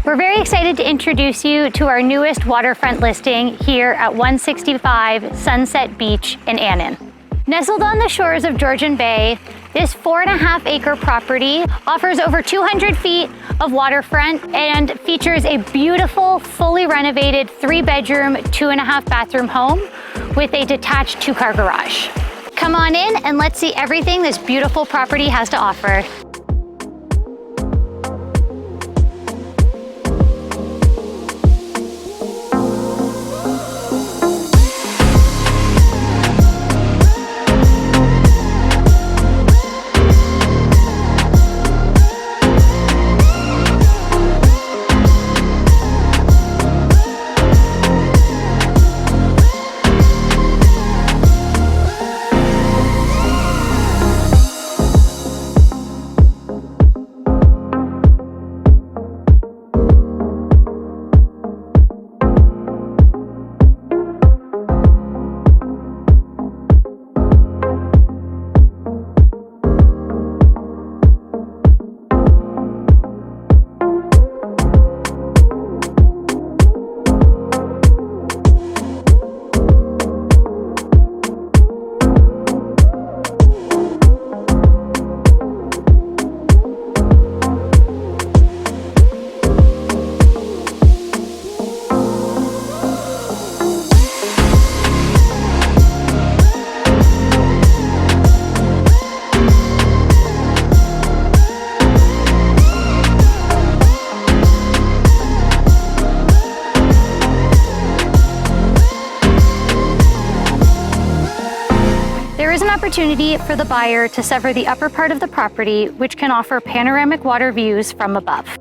We're very excited to introduce you to our newest waterfront listing here at 165 Sunset Beach in Annan. Nestled on the shores of Georgian Bay, this 4.5 acre property offers over 200 feet of waterfront and features a beautiful, fully renovated 3-bedroom, 2.5 bathroom home with a detached 2-car garage. Come on in and let's see everything this beautiful property has to offer. There is an opportunity for the buyer to sever the upper part of the property, which can offer panoramic water views from above.